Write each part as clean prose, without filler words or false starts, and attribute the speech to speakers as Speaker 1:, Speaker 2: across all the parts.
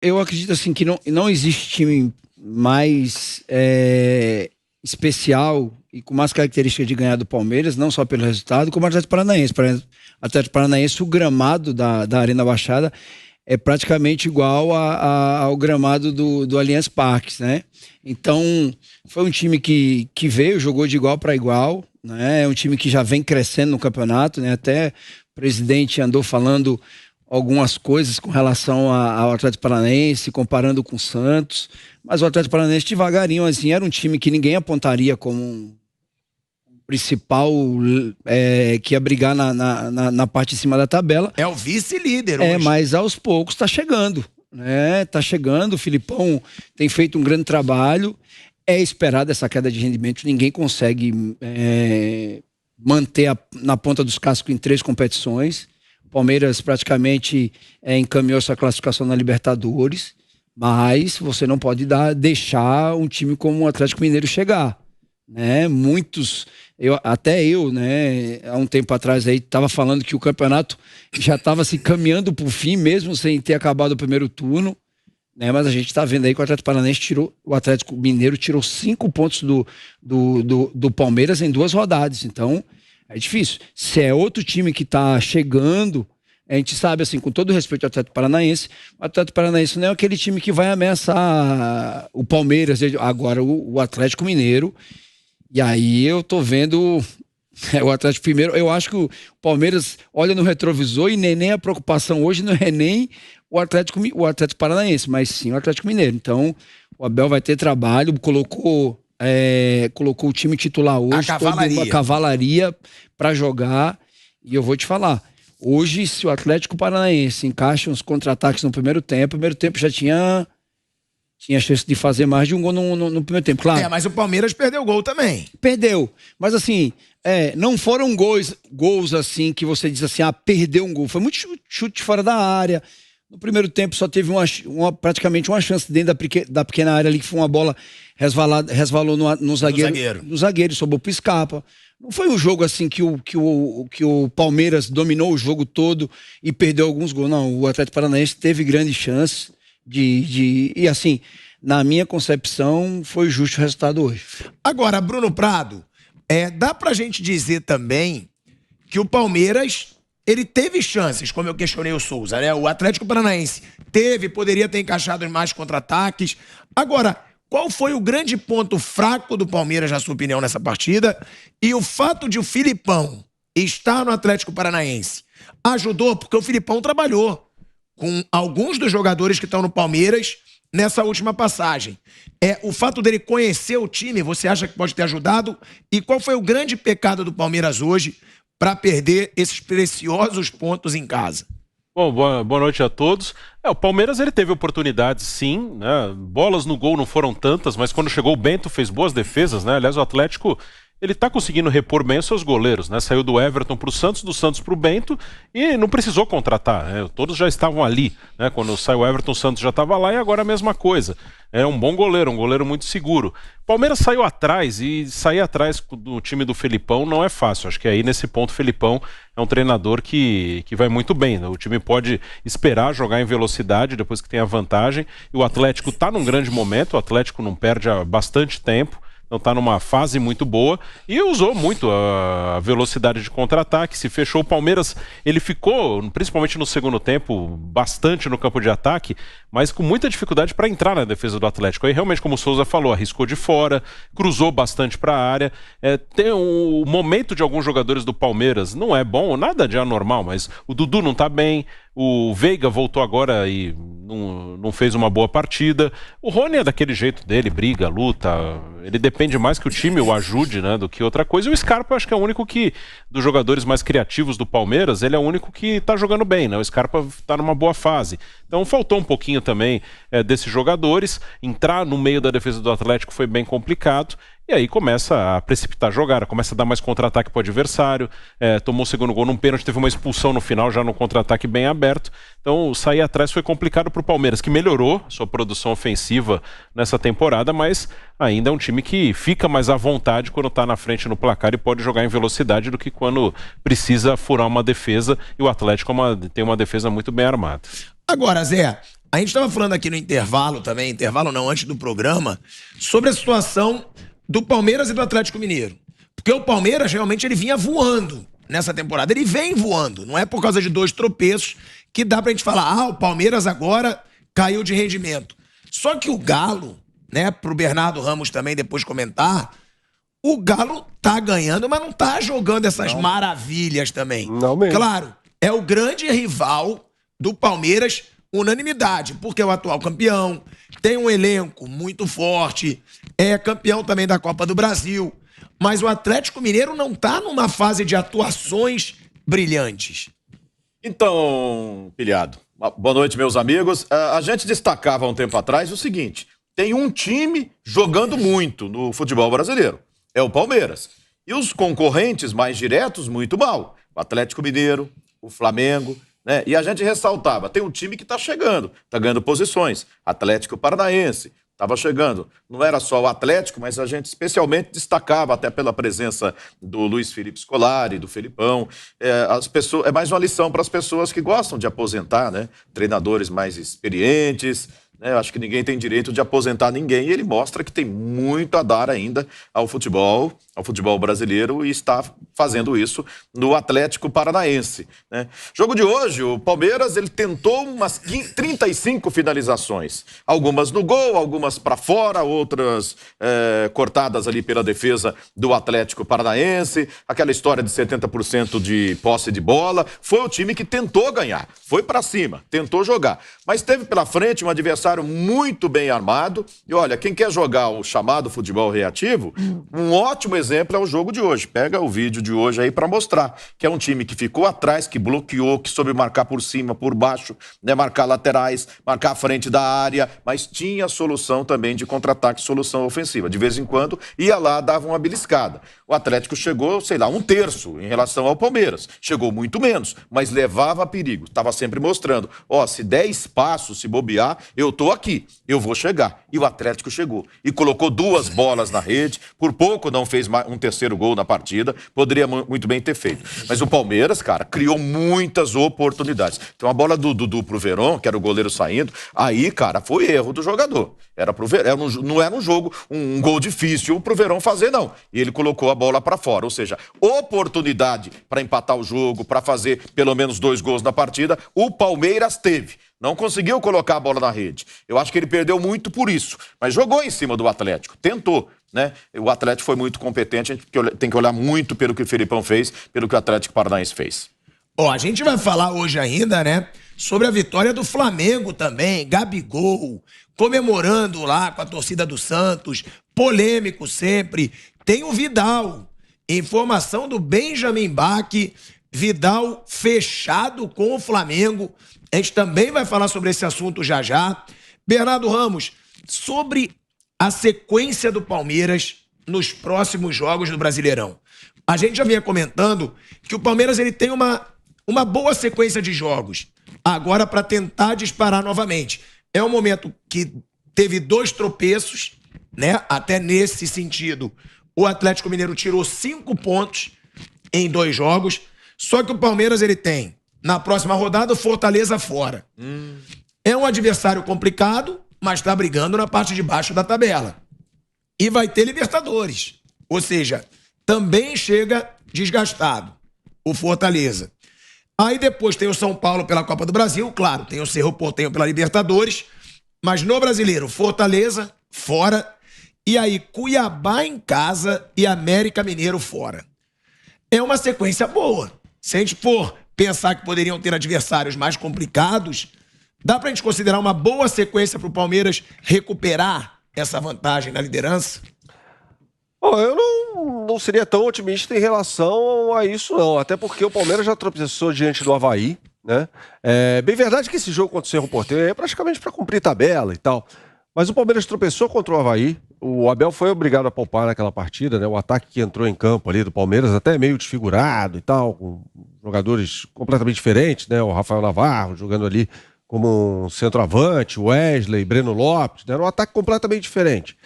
Speaker 1: Eu acredito assim que não existe time mais especial e com mais características de ganhar do Palmeiras, não só pelo resultado, como o Atlético Paranaense. Por exemplo, o Atlético Paranaense, o gramado da Arena Baixada é praticamente igual ao gramado do Allianz Parque, né? Então, foi um time que veio, jogou de igual para igual, né? É um time que já vem crescendo no campeonato, né? Até o presidente andou falando algumas coisas com relação ao Atlético Paranaense, comparando com o Santos, mas o Atlético Paranaense devagarinho, assim, era um time que ninguém apontaria como um principal que ia brigar na parte de cima da tabela.
Speaker 2: É o vice-líder hoje.
Speaker 1: Mas aos poucos tá chegando, né? Tá chegando, o Filipão tem feito um grande trabalho, é esperado essa queda de rendimento, ninguém consegue manter na ponta dos cascos em 3 competições. O Palmeiras praticamente encaminhou sua classificação na Libertadores, mas você não pode deixar um time como o Atlético Mineiro chegar, né? Muitos, até eu, né, há um tempo atrás aí estava falando que o campeonato já estava se caminhando para o fim, mesmo sem ter acabado o primeiro turno, né? Mas a gente está vendo aí que o Atlético Mineiro tirou 5 pontos do Palmeiras em 2 rodadas, então é difícil. Se é outro time que está chegando, a gente sabe, assim, com todo respeito ao Atlético Paranaense, o Atlético Paranaense não é aquele time que vai ameaçar o Palmeiras, agora o Atlético Mineiro. E aí eu tô vendo o Atlético primeiro. Eu acho que o Palmeiras olha no retrovisor e nem a preocupação hoje não é nem o Atlético Paranaense, mas sim o Atlético Mineiro. Então, o Abel vai ter trabalho, colocou o time titular hoje, a cavalaria para jogar. E eu vou te falar, hoje, se o Atlético Paranaense encaixa uns contra-ataques no primeiro tempo já tinha chance de fazer mais de um gol no primeiro tempo, claro.
Speaker 2: Mas o Palmeiras perdeu o gol também.
Speaker 1: Perdeu, mas assim, não foram gols assim que você diz assim, perdeu um gol. Foi muito chute fora da área. No primeiro tempo só teve praticamente uma chance dentro da pequena área ali, que foi uma bola resvalou no zagueiro, sobrou pro Scarpa. Não foi um jogo assim que o Palmeiras dominou o jogo todo e perdeu alguns gols. Não, o Atlético Paranaense teve grandes chances e assim, na minha concepção, foi justo o resultado hoje.
Speaker 2: Agora, Bruno Prado, dá pra gente dizer também que o Palmeiras, ele teve chances, como eu questionei o Souza, né? O Atlético Paranaense poderia ter encaixado em mais contra-ataques. Agora, qual foi o grande ponto fraco do Palmeiras, na sua opinião, nessa partida? E o fato de o Filipão estar no Atlético Paranaense ajudou, porque o Filipão trabalhou com alguns dos jogadores que estão no Palmeiras nessa última passagem. O fato dele conhecer o time, você acha que pode ter ajudado? E qual foi o grande pecado do Palmeiras hoje para perder esses preciosos pontos em casa?
Speaker 3: Bom, boa noite a todos. O Palmeiras, ele teve oportunidades, sim, né? Bolas no gol não foram tantas, mas quando chegou o Bento fez boas defesas, né? Aliás, o Atlético, ele tá conseguindo repor bem os seus goleiros, né? Saiu do Everton pro Santos, do Santos pro Bento e não precisou contratar, né? Todos já estavam ali, né? Quando saiu o Everton, o Santos já estava lá e agora a mesma coisa. É um bom goleiro, um goleiro muito seguro. Palmeiras saiu atrás e sair atrás do time do Felipão não é fácil. Acho que aí nesse ponto o Felipão é um treinador que vai muito bem, né? O time pode esperar jogar em velocidade depois que tem a vantagem. E o Atlético tá num grande momento, o Atlético não perde há bastante tempo. Então está numa fase muito boa e usou muito a velocidade de contra-ataque, se fechou. O Palmeiras, ele ficou, principalmente no segundo tempo, bastante no campo de ataque, mas com muita dificuldade para entrar na defesa do Atlético. Aí realmente, como o Souza falou, arriscou de fora, cruzou bastante para a área. Tem o momento de alguns jogadores do Palmeiras, não é bom, nada de anormal, mas o Dudu não está bem, o Veiga voltou agora e não fez uma boa partida. O Rony é daquele jeito dele, briga, luta, ele depende mais que o time o ajude, né, do que outra coisa. E o Scarpa, eu acho que é o único dos jogadores mais criativos do Palmeiras, ele é o único que tá jogando bem, né? O Scarpa tá numa boa fase. Então faltou um pouquinho também desses jogadores. Entrar no meio da defesa do Atlético foi bem complicado. E aí começa a precipitar a jogada, começa a dar mais contra-ataque para o adversário, tomou o segundo gol num pênalti, teve uma expulsão no final, já no contra-ataque bem aberto. Então sair atrás foi complicado para o Palmeiras, que melhorou sua produção ofensiva nessa temporada, mas ainda é um time que fica mais à vontade quando está na frente no placar e pode jogar em velocidade do que quando precisa furar uma defesa, e o Atlético tem uma defesa muito bem armada.
Speaker 2: Agora, Zé, A gente estava falando aqui no intervalo também, intervalo não, antes do programa, sobre a situação do Palmeiras e do Atlético Mineiro. Porque o Palmeiras realmente ele vinha voando nessa temporada. Ele vem voando. Não é por causa de 2 tropeços que dá pra gente falar, o Palmeiras agora caiu de rendimento. Só que o Galo, né, pro Bernardo Ramos também depois comentar, o Galo tá ganhando, mas não tá jogando essas maravilhas também.
Speaker 4: Não mesmo.
Speaker 2: Claro, é o grande rival do Palmeiras, unanimidade, porque é o atual campeão, tem um elenco muito forte, é campeão também da Copa do Brasil, mas o Atlético Mineiro não tá numa fase de atuações brilhantes.
Speaker 5: Então, Pilhado, boa noite, meus amigos. A gente destacava há um tempo atrás o seguinte, tem um time jogando muito no futebol brasileiro, é o Palmeiras. E os concorrentes mais diretos, muito mal. O Atlético Mineiro, o Flamengo, né? E a gente ressaltava, tem um time que tá chegando, tá ganhando posições. Atlético Paranaense, estava chegando. Não era só o Atlético, mas a gente especialmente destacava, até pela presença do Luiz Felipe Scolari, do Felipão. É mais uma lição para as pessoas que gostam de aposentar, né? Treinadores mais experientes. Eu acho que ninguém tem direito de aposentar ninguém e ele mostra que tem muito a dar ainda ao futebol brasileiro e está fazendo isso no Atlético Paranaense, né? Jogo de hoje, o Palmeiras ele tentou umas 35 finalizações, algumas no gol, algumas para fora, outras cortadas ali pela defesa do Atlético Paranaense, aquela história de 70% de posse de bola. Foi o time que tentou ganhar, foi para cima, tentou jogar, mas teve pela frente um adversário muito bem armado. E olha, quem quer jogar o chamado futebol reativo, um ótimo exemplo é o jogo de hoje. Pega o vídeo de hoje aí para mostrar que é um time que ficou atrás, que bloqueou, que soube marcar por cima, por baixo, né, marcar laterais, marcar a frente da área, mas tinha solução também de contra-ataque, solução ofensiva. De vez em quando ia lá, dava uma beliscada. O Atlético chegou, sei lá, 1/3 em relação ao Palmeiras. Chegou muito menos, mas levava a perigo. Estava sempre mostrando, se der espaço, se bobear, eu tô aqui, eu vou chegar. E o Atlético chegou e colocou 2 bolas na rede, por pouco não fez um terceiro gol na partida, poderia muito bem ter feito. Mas o Palmeiras, cara, criou muitas oportunidades. Tem uma bola do Dudu pro Verón, que era o goleiro saindo, aí, cara, foi erro do jogador. Não era um jogo, um gol difícil pro Verón fazer, não. E ele colocou a bola pra fora, ou seja, oportunidade para empatar o jogo, para fazer pelo menos 2 gols na partida, o Palmeiras teve. Não conseguiu colocar a bola na rede. Eu acho que ele perdeu muito por isso. Mas jogou em cima do Atlético. Tentou, né? O Atlético foi muito competente. A gente tem que olhar muito pelo que o Felipão fez, pelo que o Atlético Paranaense fez.
Speaker 2: A gente vai falar hoje ainda, né? Sobre a vitória do Flamengo também. Gabigol comemorando lá com a torcida do Santos. Polêmico sempre. Tem o Vidal. Informação do Benjamin Bach. Vidal fechado com o Flamengo. A gente também vai falar sobre esse assunto já já. Bernardo Ramos, sobre a sequência do Palmeiras nos próximos jogos do Brasileirão. A gente já vinha comentando que o Palmeiras ele tem uma boa sequência de jogos. Agora para tentar disparar novamente. É um momento que teve 2 tropeços, né? Até nesse sentido, o Atlético Mineiro tirou 5 pontos em 2 jogos. Só que o Palmeiras ele tem na próxima rodada, o Fortaleza fora. É um adversário complicado, mas tá brigando na parte de baixo da tabela. E vai ter Libertadores. Ou seja, também chega desgastado o Fortaleza. Aí depois tem o São Paulo pela Copa do Brasil, claro, tem o Cerro Porteño pela Libertadores, mas no Brasileiro, Fortaleza fora, e aí Cuiabá em casa e América Mineiro fora. É uma sequência boa. Se a gente for pensar que poderiam ter adversários mais complicados, dá pra gente considerar uma boa sequência pro Palmeiras recuperar essa vantagem na liderança?
Speaker 4: Eu não seria tão otimista em relação a isso, não. Até porque o Palmeiras já tropeçou diante do Avaí, né? É bem verdade que esse jogo contra o Cerro Porteño é praticamente para cumprir tabela e tal. Mas o Palmeiras tropeçou contra o Avaí. O Abel foi obrigado a poupar naquela partida, né? O ataque que entrou em campo ali do Palmeiras, até meio desfigurado e tal, com jogadores completamente diferentes, né? O Rafael Navarro jogando ali como um centroavante, o Wesley, Breno Lopes, né? Era um ataque completamente diferente.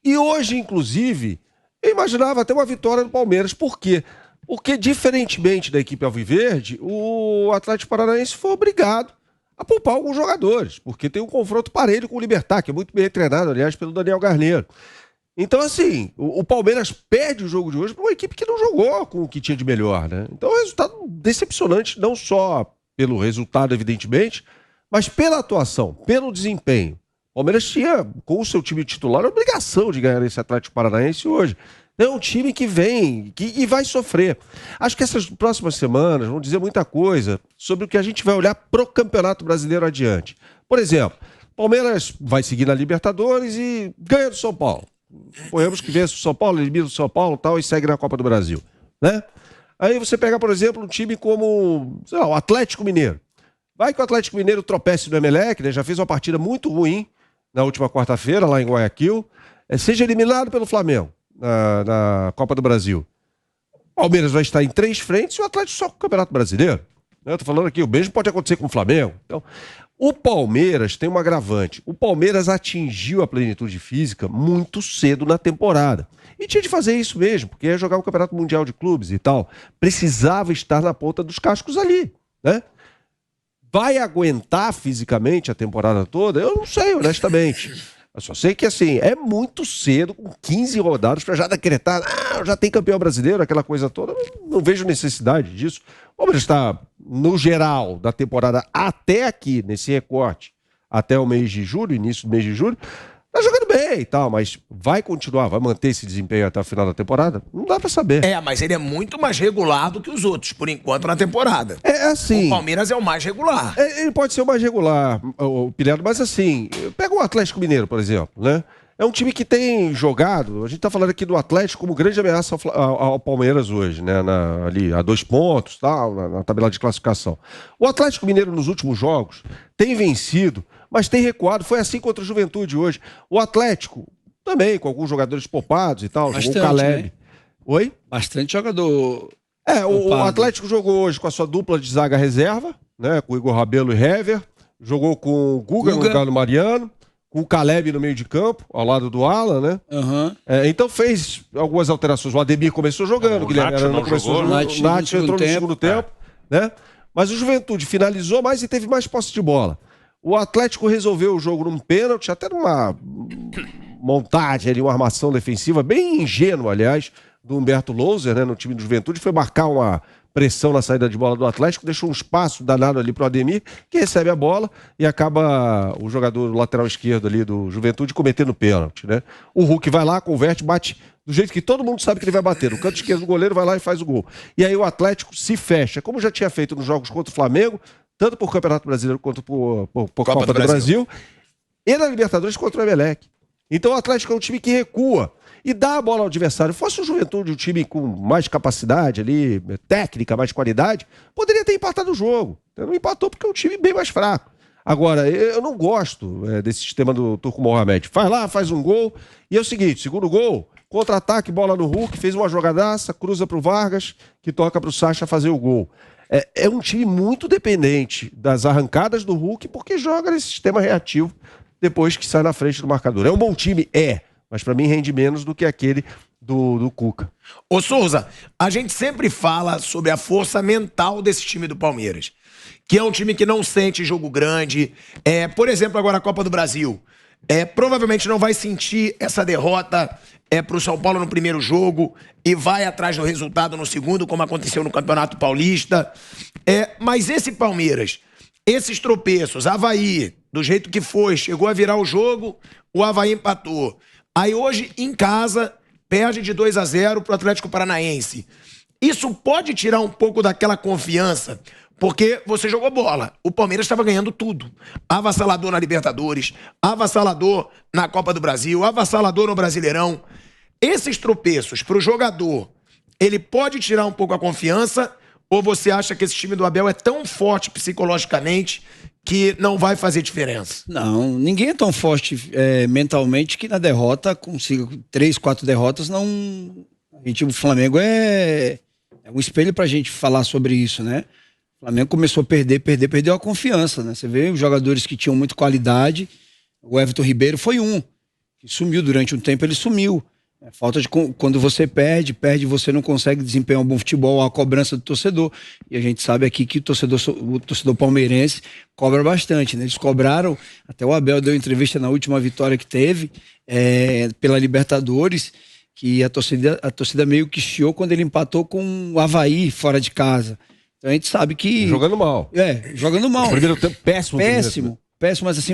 Speaker 4: E hoje, inclusive, eu imaginava até uma vitória do Palmeiras. Por quê? Porque, diferentemente da equipe alviverde, o Atlético Paranaense foi obrigado a poupar alguns jogadores, porque tem um confronto parelho com o Libertad, que é muito bem treinado, aliás, pelo Daniel Garneiro. Então, assim, o Palmeiras perde o jogo de hoje para uma equipe que não jogou com o que tinha de melhor, né? Então é um resultado decepcionante, não só pelo resultado, evidentemente, mas pela atuação, pelo desempenho. O Palmeiras tinha, com o seu time titular, a obrigação de ganhar esse Atlético Paranaense hoje. É um time que vem e vai sofrer. Acho que essas próximas semanas vão dizer muita coisa sobre o que a gente vai olhar pro Campeonato Brasileiro adiante. Por exemplo, Palmeiras vai seguir na Libertadores e ganha do São Paulo. Suponhamos que vence o São Paulo, elimina o São Paulo e tal, e segue na Copa do Brasil, né? Aí você pega, por exemplo, um time como, sei lá, o Atlético Mineiro. Vai que o Atlético Mineiro tropece no Emelec, né? Já fez uma partida muito ruim na última quarta-feira, lá em Guayaquil. Seja eliminado pelo Flamengo na Copa do Brasil. O Palmeiras vai estar em 3 frentes e o Atlético só com o Campeonato Brasileiro. Eu tô falando aqui, o mesmo pode acontecer com o Flamengo. Então, o Palmeiras tem um agravante. O Palmeiras atingiu a plenitude física muito cedo na temporada. E tinha de fazer isso mesmo, porque ia jogar o Campeonato Mundial de Clubes e tal. Precisava estar na ponta dos cascos ali, né? Vai aguentar fisicamente a temporada toda? Eu não sei, honestamente. Eu só sei que, assim, é muito cedo, com 15 rodadas, para já decretar, já tem campeão brasileiro, aquela coisa toda. Não vejo necessidade disso. O Palmeiras está, no geral, da temporada até aqui, nesse recorte, até o mês de julho, início do mês de julho, tá jogando bem e tal, mas vai continuar, vai manter esse desempenho até o final da temporada? Não dá pra saber.
Speaker 2: Mas ele é muito mais regular do que os outros, por enquanto, na temporada.
Speaker 4: É assim.
Speaker 2: O Palmeiras é o mais regular.
Speaker 4: Ele pode ser o mais regular, o Pilhado, mas assim, pega o Atlético Mineiro, por exemplo, né? É um time que tem jogado, a gente tá falando aqui do Atlético como grande ameaça ao Palmeiras hoje, né? Ali a 2 pontos, tal, na tabela de classificação. O Atlético Mineiro nos últimos jogos tem vencido, mas tem recuado. Foi assim contra o Juventude hoje. O Atlético também, com alguns jogadores poupados e tal,
Speaker 1: Bastante,
Speaker 4: jogou o Caleb.
Speaker 1: né?
Speaker 4: Oi?
Speaker 1: Bastante jogador.
Speaker 4: O Atlético jogou hoje com a sua dupla de zaga reserva, né? Com o Igor Rabelo e Hever. Jogou com o Guga no lugar do Mariano. Com o Caleb no meio de campo, ao lado do Alan, né?
Speaker 1: Uhum.
Speaker 4: Então fez algumas alterações. O Ademir começou jogando, o Guilherme Arana começou jogando, o Nath entrou no segundo tempo, né? Mas o Juventude finalizou mais e teve mais posse de bola. O Atlético resolveu o jogo num pênalti, até numa montagem ali, uma armação defensiva bem ingênua, aliás, do Humberto Louser, né, no time do Juventude, foi marcar uma pressão na saída de bola do Atlético, deixou um espaço danado ali pro Ademir, que recebe a bola e acaba o jogador lateral esquerdo ali do Juventude cometendo pênalti, né? O Hulk vai lá, converte, bate do jeito que todo mundo sabe que ele vai bater. No canto esquerdo do goleiro vai lá e faz o gol. E aí o Atlético se fecha, como já tinha feito nos jogos contra o Flamengo, tanto por Campeonato Brasileiro quanto por Copa do Brasil, e na Libertadores contra o Emelec. Então o Atlético é um time que recua e dá a bola ao adversário. Fosse o Juventude um time com mais capacidade ali, técnica, mais qualidade, poderia ter empatado o jogo. Não empatou porque é um time bem mais fraco. Agora, eu não gosto desse sistema do Turco Mohamed. Faz lá, faz um gol, e é o seguinte, segundo gol, contra-ataque, bola no Hulk, fez uma jogadaça, cruza pro Vargas, que toca pro Sacha fazer o gol. É um time muito dependente das arrancadas do Hulk, porque joga nesse sistema reativo depois que sai na frente do marcador. É um bom time? Mas pra mim rende menos do que aquele do Cuca.
Speaker 2: Ô Souza, a gente sempre fala sobre a força mental desse time do Palmeiras, que é um time que não sente jogo grande. Por exemplo, agora a Copa do Brasil. Provavelmente não vai sentir essa derrota pro São Paulo no primeiro jogo e vai atrás do resultado no segundo, como aconteceu no Campeonato Paulista. Mas esse Palmeiras, esses tropeços, Avaí, do jeito que foi, chegou a virar o jogo, o Avaí empatou. Aí hoje, em casa, perde de 2-0 pro Atlético Paranaense. Isso pode tirar um pouco daquela confiança, porque você jogou bola. O Palmeiras estava ganhando tudo. Avassalador na Libertadores, avassalador na Copa do Brasil, avassalador no Brasileirão. Esses tropeços pro jogador, ele pode tirar um pouco a confiança, ou você acha que esse time do Abel é tão forte psicologicamente que não vai fazer diferença?
Speaker 1: Não, ninguém é tão forte mentalmente que na derrota consiga 3, 4 derrotas, não. O Flamengo é um espelho pra gente falar sobre isso, né? O Flamengo começou a perdeu a confiança, né? Você vê os jogadores que tinham muita qualidade, o Everton Ribeiro foi um, que sumiu durante um tempo, ele sumiu. Quando você perde, você não consegue desempenhar um bom futebol, a cobrança do torcedor. E a gente sabe aqui que o torcedor palmeirense cobra bastante, né? Eles cobraram, até o Abel deu entrevista na última vitória que teve pela Libertadores, que a torcida meio que chiou quando ele empatou com o Avaí fora de casa. Então a gente sabe que...
Speaker 4: Jogando mal.
Speaker 1: Jogando mal.
Speaker 4: O primeiro tempo péssimo.
Speaker 1: Péssimo, mas assim,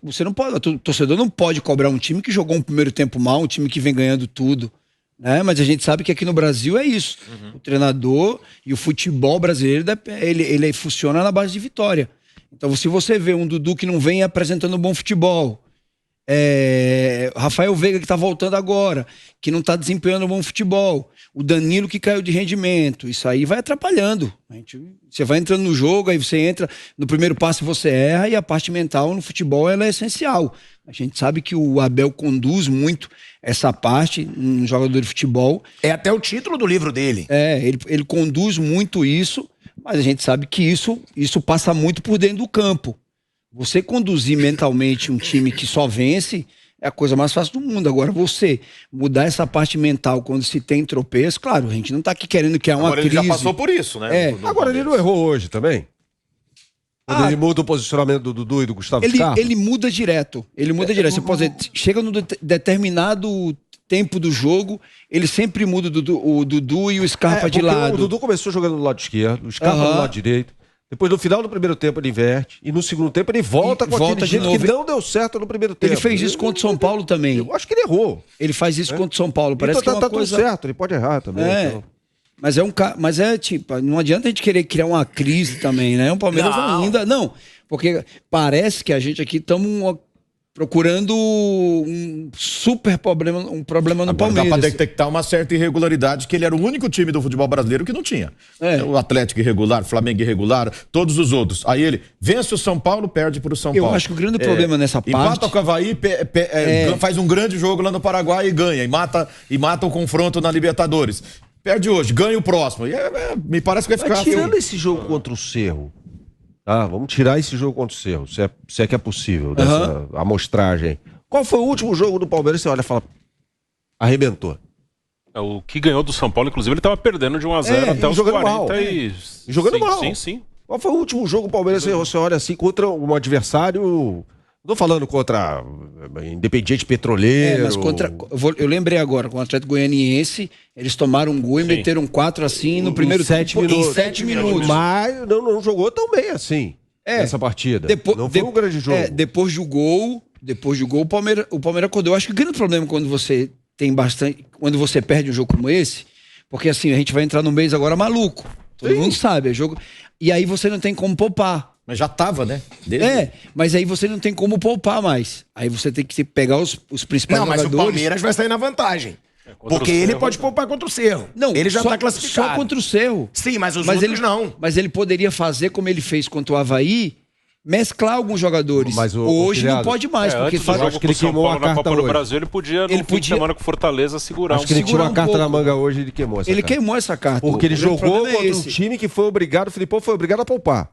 Speaker 1: você não pode, o torcedor não pode cobrar um time que jogou um primeiro tempo mal, um time que vem ganhando tudo, né? Mas a gente sabe que aqui no Brasil é isso. O treinador e o futebol brasileiro, ele funciona na base de vitória. Então, se você vê um Dudu que não vem apresentando bom futebol, Rafael Veiga que tá voltando agora, que não tá desempenhando bom futebol, o Danilo que caiu de rendimento, isso aí vai atrapalhando. Você vai entrando no jogo, aí você entra, no primeiro passe você erra, e a parte mental no futebol ela é essencial. A gente sabe que o Abel conduz muito essa parte no jogador de futebol.
Speaker 2: É até o título do livro dele.
Speaker 1: Ele conduz muito isso, mas a gente sabe que isso passa muito por dentro do campo. Você conduzir mentalmente um time que só vence é a coisa mais fácil do mundo. Agora, você mudar essa parte mental quando se tem tropeço, claro, a gente não tá aqui querendo criar uma crise.
Speaker 5: Ele já passou por isso, né?
Speaker 4: Agora, ele não errou hoje também? Quando ele muda o posicionamento do Dudu e do Gustavo Scarpa?
Speaker 1: Ele muda direto. Você pode dizer, chega num determinado tempo do jogo, ele sempre muda o Dudu e o Scarpa de lado.
Speaker 4: O Dudu começou jogando do lado esquerdo, o Scarpa do lado direito. Depois, no final do primeiro tempo, ele inverte. E no segundo tempo, ele volta com aquele jeito que não deu certo no primeiro tempo.
Speaker 1: Ele fez isso contra o São Paulo também.
Speaker 4: Eu acho que ele errou.
Speaker 1: Ele faz isso contra o São Paulo. Parece
Speaker 4: então,
Speaker 1: que é uma coisa...
Speaker 4: tudo certo, ele pode errar também. Então.
Speaker 1: Mas tipo, não adianta a gente querer criar uma crise também, né? O Palmeiras ainda... Não, porque parece que a gente aqui estamos procurando um super problema, um problema no Palmeiras.
Speaker 5: Dá pra detectar uma certa irregularidade, que ele era o único time do futebol brasileiro que não tinha. O Atlético irregular, Flamengo irregular, todos os outros. Aí ele vence o São Paulo, perde pro São Paulo.
Speaker 1: Eu acho que o grande problema nessa parte...
Speaker 5: Empata com o Avaí, faz um grande jogo lá no Paraguai e ganha. E mata o confronto na Libertadores. Perde hoje, ganha o próximo. Me parece que vai ficar
Speaker 4: tirando esse jogo contra o Cerro, vamos tirar esse jogo contra o Cerro, se é que é possível, dessa amostragem. Qual foi o último jogo do Palmeiras? Você olha e fala, arrebentou.
Speaker 3: O que ganhou do São Paulo, inclusive, ele estava perdendo de 1-0 até os 40 e...
Speaker 4: Jogando mal.
Speaker 3: Sim.
Speaker 4: Qual foi o último jogo do Palmeiras? Você olha assim, contra um adversário... Não tô falando contra Independiente Petroleiro.
Speaker 1: Mas eu lembrei agora, com o Atlético Goianiense, eles tomaram um gol e meteram 4 assim no primeiro 7 minutos. Em 7 minutos.
Speaker 4: Mas não jogou tão bem assim nessa partida. Não foi um grande jogo.
Speaker 1: Depois do gol, o Palmeiras acordou. Eu acho que o grande problema quando você perde um jogo como esse, porque assim, a gente vai entrar num mês agora maluco. Todo mundo sabe, é jogo. E aí você não tem como poupar.
Speaker 5: Mas já tava, né?
Speaker 1: Mas aí você não tem como poupar mais. Aí você tem que pegar os principais jogadores.
Speaker 2: Mas o Palmeiras vai sair na vantagem. Porque ele pode poupar contra o Cerro.
Speaker 1: Não,
Speaker 2: ele já tá classificado.
Speaker 1: Só contra o Cerro.
Speaker 2: Sim, mas os outros não.
Speaker 1: Mas ele poderia fazer como ele fez contra o Avaí, mesclar alguns jogadores.
Speaker 4: Mas
Speaker 1: hoje não pode mais. Porque
Speaker 3: acho que ele queimou a carta na Copa do Brasil, ele podia, no fim de semana com Fortaleza, segurar.
Speaker 4: Acho que ele tirou a carta na manga hoje e ele queimou essa carta.
Speaker 1: Ele queimou essa carta.
Speaker 4: Porque ele jogou contra um time que foi obrigado, o Filipão foi obrigado a poupar.